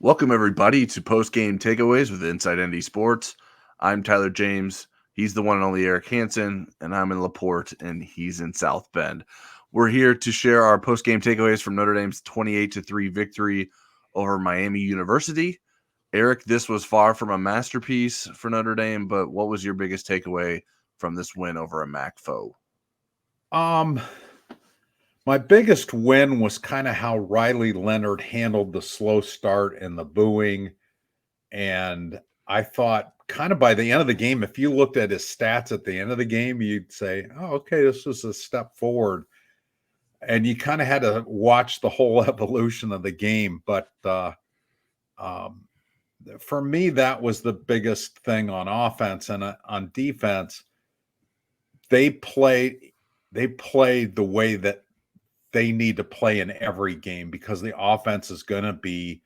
Welcome, everybody, to Postgame Takeaways with Inside ND Sports. I'm Tyler James. He's the one and only Eric Hansen, and I'm in LaPorte, and he's in South Bend. We're here to share our postgame takeaways from Notre Dame's 28-3 victory over Miami University. Eric, this was far from a masterpiece for Notre Dame, but what was your biggest takeaway from this win over a MAC foe? My biggest win was kind of how Riley Leonard handled the slow start and the booing. And I thought kind of by the end of the game, if you looked at his stats at the end of the game, you'd say, oh, okay, this was a step forward. And you kind of had to watch the whole evolution of the game. But for me, that was the biggest thing on offense. And on defense, they played the way that they need to play in every game because the offense is going to be,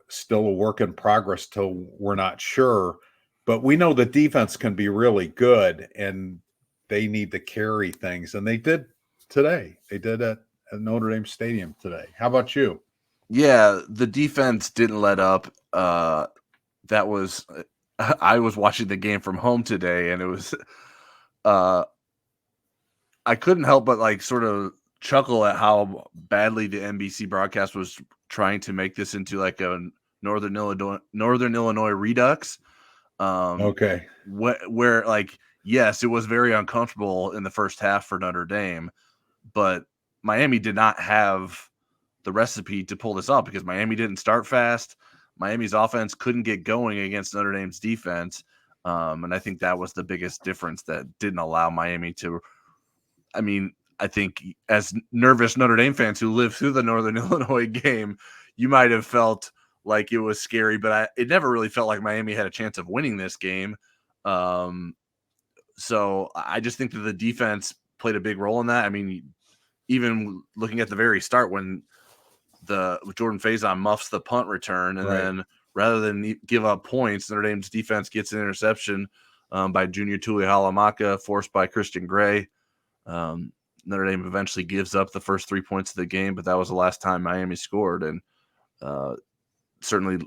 still a work in progress till we're not sure. But we know the defense can be really good and they need to carry things. And they did today. They did at Notre Dame Stadium today. How about you? Yeah, the defense didn't let up. I was watching the game from home today, and it was I couldn't help but sort of chuckle at how badly the NBC broadcast was trying to make this into like a Northern Illinois Redux. Okay. Where yes, it was very uncomfortable in the first half for Notre Dame, but Miami did not have the recipe to pull this off because Miami didn't start fast. Miami's offense couldn't get going against Notre Dame's defense. And I think that was the biggest difference that didn't allow Miami to. I think as nervous Notre Dame fans who lived through the Northern Illinois game, you might have felt like it was scary, but it never really felt like Miami had a chance of winning this game. So I just think that the defense played a big role in that. Even looking at the very start when Jordan Faison muffs the punt return, and then rather than give up points, Notre Dame's defense gets an interception by Junior Tuihalamaka, forced by Christian Gray. Notre Dame eventually gives up the first 3 points of the game, but that was the last time Miami scored. And certainly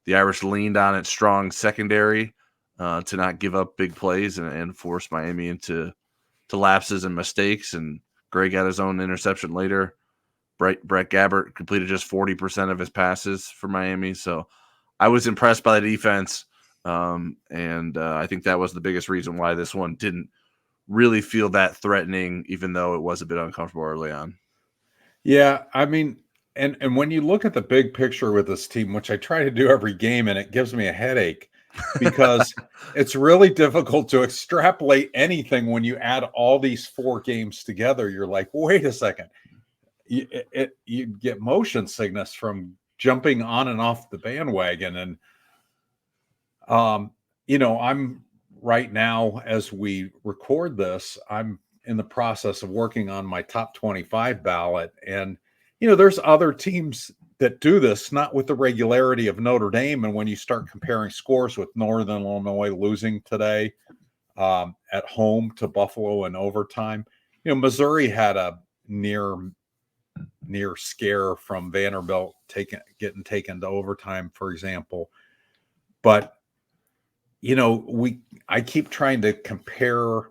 the Irish leaned on its strong secondary to not give up big plays and force Miami into lapses and mistakes. And Gray got his own interception later. Brett Gabbert completed just 40% of his passes for Miami. So I was impressed by the defense. And I think that was the biggest reason why this one didn't really feel that threatening, even though it was a bit uncomfortable early on. Yeah. And when you look at the big picture with this team, which I try to do every game, and it gives me a headache because it's really difficult to extrapolate anything when you add all these 4 games together. You're like, wait a second. You get motion sickness from jumping on and off the bandwagon. And, I'm right now, as we record this, I'm in the process of working on my top 25 ballot. And, there's other teams that do this, not with the regularity of Notre Dame. And when you start comparing scores with Northern Illinois losing today at home to Buffalo in overtime, Missouri had a near scare from Vanderbilt getting taken to overtime, for example. But, I keep trying to compare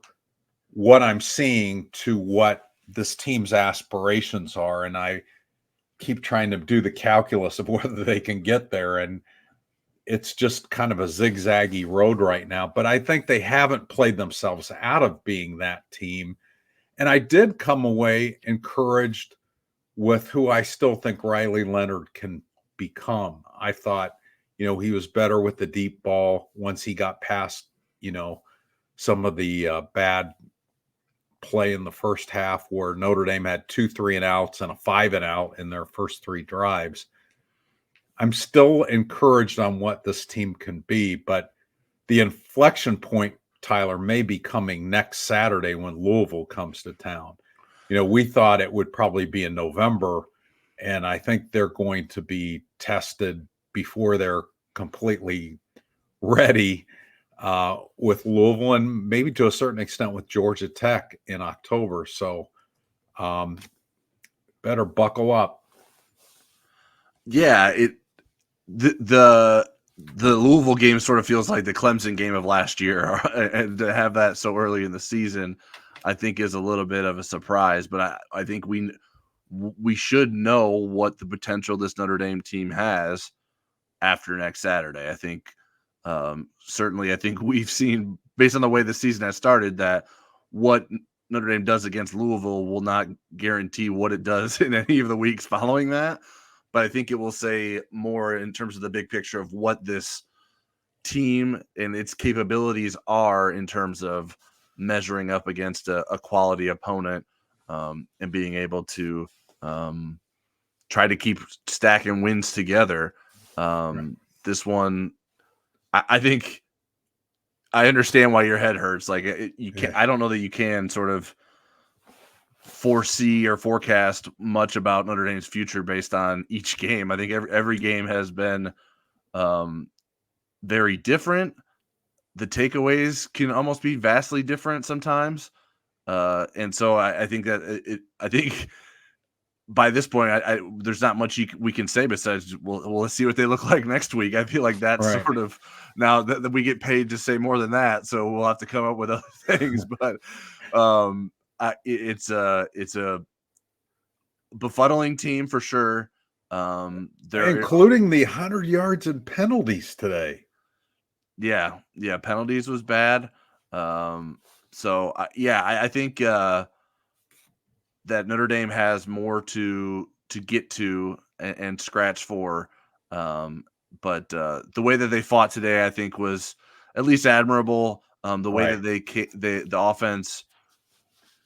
what I'm seeing to what this team's aspirations are. And I keep trying to do the calculus of whether they can get there. And it's just kind of a zigzaggy road right now. But I think they haven't played themselves out of being that team. And I did come away encouraged with who I still think Riley Leonard can become. I thought, he was better with the deep ball once he got past, some of the bad play in the first half where Notre Dame had 2 3-and-outs and a 5-and-out in their first 3 drives. I'm still encouraged on what this team can be, but the inflection point, Tyler, may be coming next Saturday when Louisville comes to town. We thought it would probably be in November, and I think they're going to be tested before they're completely ready with Louisville and maybe to a certain extent with Georgia Tech in October. So better buckle up. Yeah, the Louisville game sort of feels like the Clemson game of last year, and to have that so early in the season, I think is a little bit of a surprise. But I think we should know what the potential this Notre Dame team has after next Saturday. I think certainly I think we've seen, based on the way the season has started, that what Notre Dame does against Louisville will not guarantee what it does in any of the weeks following that. But I think it will say more in terms of the big picture of what this team and its capabilities are in terms of measuring up against a quality opponent, and being able to try to keep stacking wins together. This one, I think I understand why your head hurts. Like you can, I don't know that you can sort of foresee or forecast much about Notre Dame's future based on each game. I think every game has been very different. The takeaways can almost be vastly different sometimes. And so I think that I think by this point, there's not much we can say besides, well, let's see what they look like next week. I feel like that's sort of now that we get paid to say more than that, so we'll have to come up with other things. But it's a befuddling team for sure. They're including the 100 yards and penalties today. Yeah, penalties was bad. So I think that Notre Dame has more to get to and scratch for. But the way that they fought today, I think, was at least admirable. The way that the offense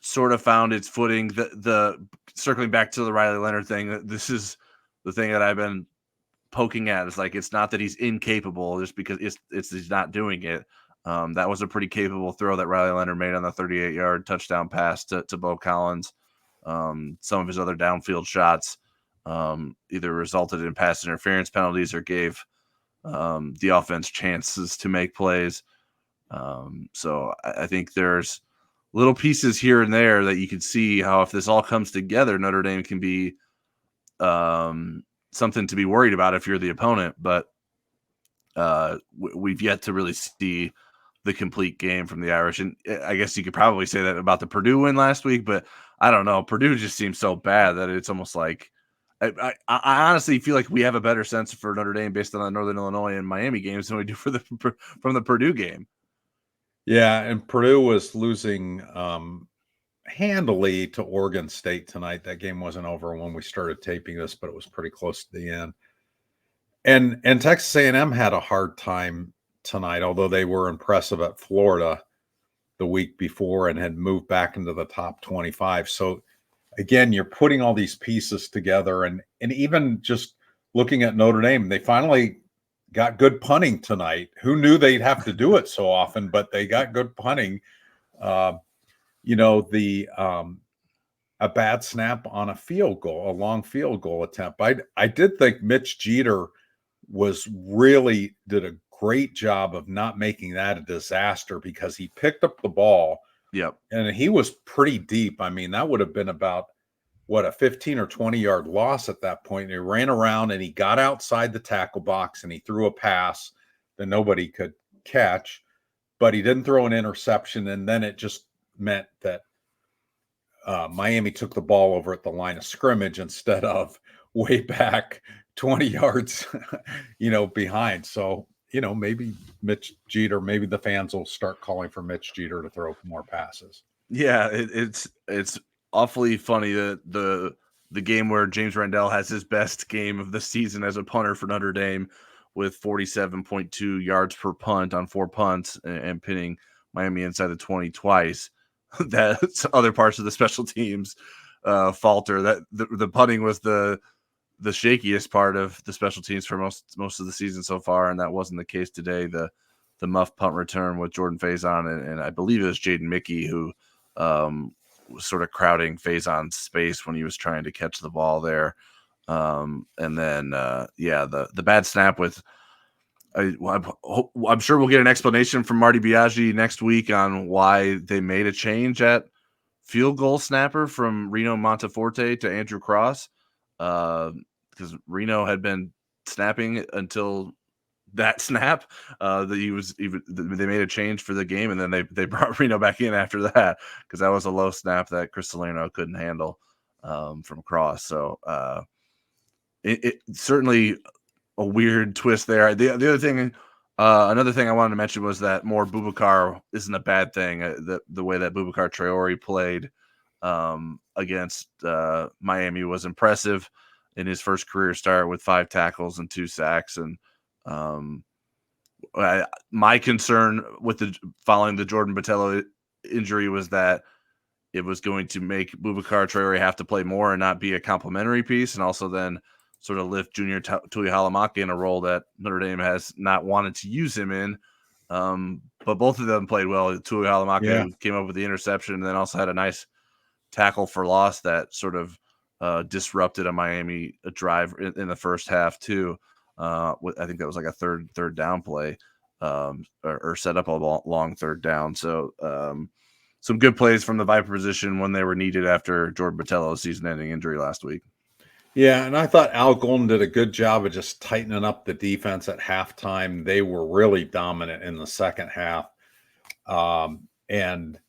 sort of found its footing. The circling back to the Riley Leonard thing, this is the thing that I've been poking at. It's like, it's not that he's incapable, just because it's he's not doing it. That was a pretty capable throw that Riley Leonard made on the 38-yard touchdown pass to Bo Collins. Some of his other downfield shots either resulted in pass interference penalties or gave the offense chances to make plays. So I think there's little pieces here and there that you can see how, if this all comes together, Notre Dame can be something to be worried about if you're the opponent. But we've yet to really see the complete game from the Irish. And I guess you could probably say that about the Purdue win last week, but I don't know. Purdue just seems so bad that it's almost like I honestly feel like we have a better sense for Notre Dame based on the Northern Illinois and Miami games than we do from the Purdue game. Yeah, and Purdue was losing handily to Oregon State tonight. That game wasn't over when we started taping this, but it was pretty close to the end. And Texas A&M had a hard time tonight, although they were impressive at Florida the week before and had moved back into the top 25. So again, you're putting all these pieces together, and even just looking at Notre Dame, they finally got good punting tonight. Who knew they'd have to do it so often, but they got good punting. A bad snap on a field goal, a long field goal attempt. I did think Mitch Jeter did a great job of not making that a disaster, because he picked up the ball. Yep. And he was pretty deep. I mean, that would have been about a 15 or 20 yard loss at that point. And he ran around and he got outside the tackle box and he threw a pass that nobody could catch, but he didn't throw an interception. And then it just meant that Miami took the ball over at the line of scrimmage instead of way back 20 yards, behind. So, maybe Mitch Jeter, maybe the fans will start calling for Mitch Jeter to throw more passes. Yeah, it's awfully funny that the game where James Randall has his best game of the season as a punter for Notre Dame with 47.2 yards per punt on 4 punts and pinning Miami inside the 20 twice. That other parts of the special teams falter. That the punting was the shakiest part of the special teams for most of the season so far, and that wasn't the case today. The muff punt return with Jordan Faison and I believe it was Jaden Mickey who was sort of crowding Faison's space when he was trying to catch the ball there. And then the bad snap with I'm sure we'll get an explanation from Marty Biaggi next week on why they made a change at field goal snapper from Reno Monteforte to Andrew Cross. Because because Reno had been snapping until that snap. They made a change for the game, and then they brought Reno back in after that because that was a low snap that Chris Salerno couldn't handle from across. So it certainly a weird twist there. The other thing, another thing I wanted to mention was that more Boubacar isn't a bad thing. The way that Boubacar Traore played against Miami was impressive in his first career start with 5 tackles and 2 sacks. And my concern with following the Jordan Botelho injury was that it was going to make Boubacar Traore have to play more and not be a complementary piece, and also then sort of lift Junior Tui Halamaka in a role that Notre Dame has not wanted to use him in. But both of them played well. Tui Halamaka came up with the interception and then also had a nice tackle for loss that sort of disrupted a Miami drive in the first half too. I think that was like a third down play or set up a long third down. So some good plays from the Viper position when they were needed after Jordan Botelho's season-ending injury last week. Yeah, and I thought Al Golden did a good job of just tightening up the defense at halftime. They were really dominant in the second half, and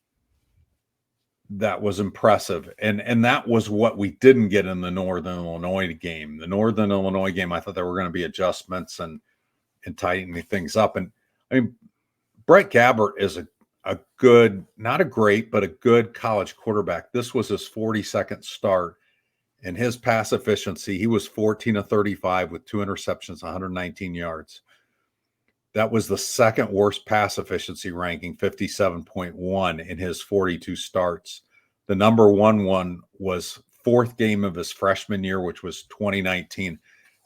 that was impressive. And that was what we didn't get in the Northern Illinois game. The Northern Illinois game, I thought there were going to be adjustments and tightening things up. And I mean, Brett Gabbert is a good, not a great, but a good college quarterback. This was his 42nd start. And his pass efficiency, he was 14 of 35 with 2 interceptions, 119 yards. That was the second worst pass efficiency ranking, 57.1 in his 42 starts. The number one was 4th game of his freshman year, which was 2019,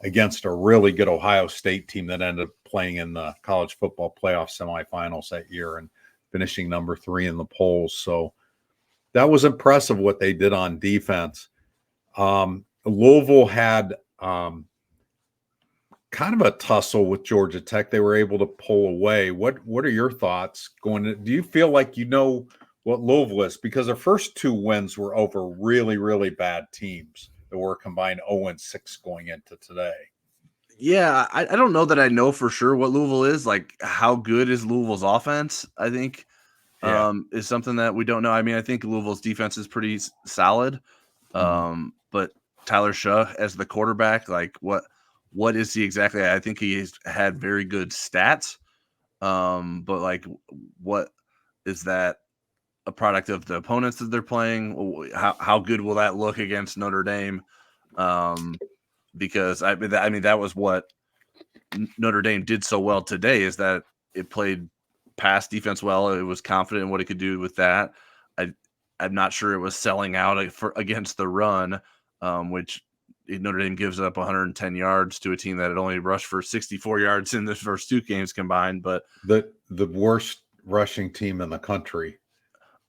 against a really good Ohio State team that ended up playing in the college football playoff semifinals that year and finishing number 3 in the polls. So that was impressive what they did on defense. Louisville had kind of a tussle with Georgia Tech. They were able to pull away. What are your thoughts going to, do you feel like you know what Louisville is? Because their first 2 wins were over really, really bad teams that were combined 0-6 going into today. Yeah, I don't know that I know for sure what Louisville is. Like, how good is Louisville's offense, I think, is something that we don't know. I mean, I think Louisville's defense is pretty solid. But Tyler Shaw as the quarterback, like what is he exactly? I think he's had very good stats. But like, what is that a product of the opponents that they're playing? How good will that look against Notre Dame? Because I mean, that was what Notre Dame did so well today, is that it played pass defense well. It was confident in what it could do with that. I'm not sure it was selling out against the run, which Notre Dame gives up 110 yards to a team that had only rushed for 64 yards in the first 2 games combined. But the worst rushing team in the country.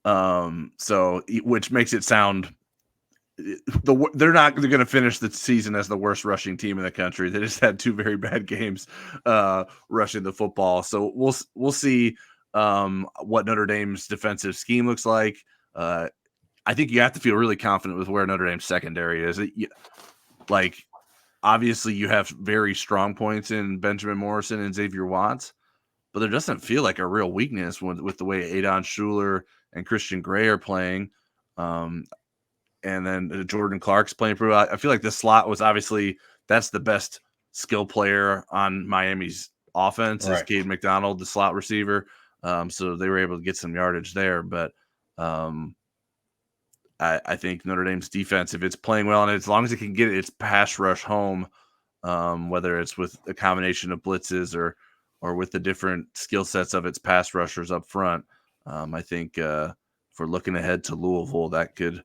So which makes it sound they're going to finish the season as the worst rushing team in the country. They just had 2 very bad games rushing the football. So we'll see what Notre Dame's defensive scheme looks like. I think you have to feel really confident with where Notre Dame's secondary is. Like, obviously, you have very strong points in Benjamin Morrison and Xavier Watts, but there doesn't feel like a real weakness with the way Adon Schuler and Christian Gray are playing. And then Jordan Clark's playing pretty well. I feel like the slot was obviously that's the best skill player on Miami's offense is Cade McDonald, the slot receiver. So they were able to get some yardage there. But I think Notre Dame's defense, if it's playing well, and as long as it can get its pass rush home, whether it's with a combination of blitzes or with the different skill sets of its pass rushers up front, I think if we're looking ahead to Louisville, that could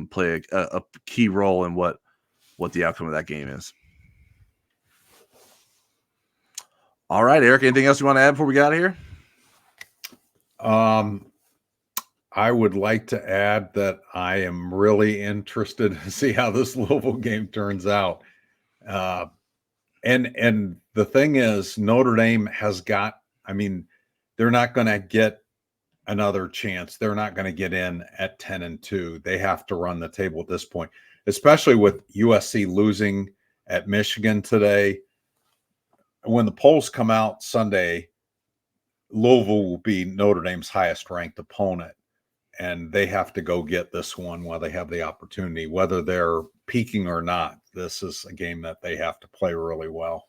play a key role in what the outcome of that game is. All right, Eric, anything else you want to add before we get out of here? I would like to add that I am really interested to see how this Louisville game turns out. And the thing is, Notre Dame has got, I mean, they're not going to get another chance. They're not going to get in at 10-2. They have to run the table at this point, especially with USC losing at Michigan today. When the polls come out Sunday, Louisville will be Notre Dame's highest ranked opponent, and they have to go get this one while they have the opportunity, whether they're peaking or not. This is a game that they have to play really well.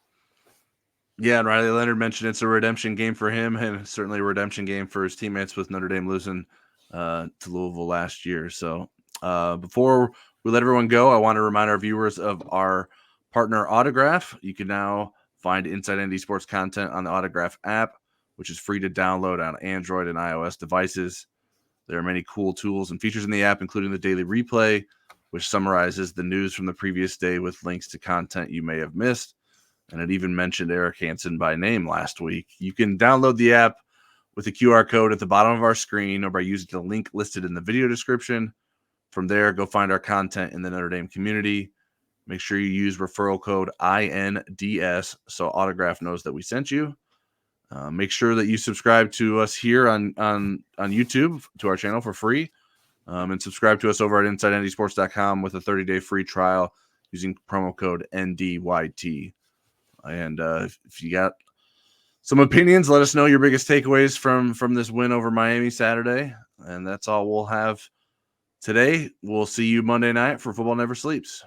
Yeah, and Riley Leonard mentioned it's a redemption game for him, and certainly a redemption game for his teammates with Notre Dame losing to Louisville last year. So before we let everyone go, I want to remind our viewers of our partner Autograph. You can now find Inside ND Sports content on the Autograph app, which is free to download on Android and iOS devices. There are many cool tools and features in the app, including the daily replay, which summarizes the news from the previous day with links to content you may have missed. And it even mentioned Eric Hansen by name last week. You can download the app with the QR code at the bottom of our screen or by using the link listed in the video description. From there, go find our content in the Notre Dame community. Make sure you use referral code INDS so Autograph knows that we sent you. Make sure that you subscribe to us here on YouTube to our channel for free. And subscribe to us over at InsideNDSports.com with a 30-day free trial using promo code NDYT. And if you got some opinions, let us know your biggest takeaways from this win over Miami Saturday. And that's all we'll have today. We'll see you Monday night for Football Never Sleeps.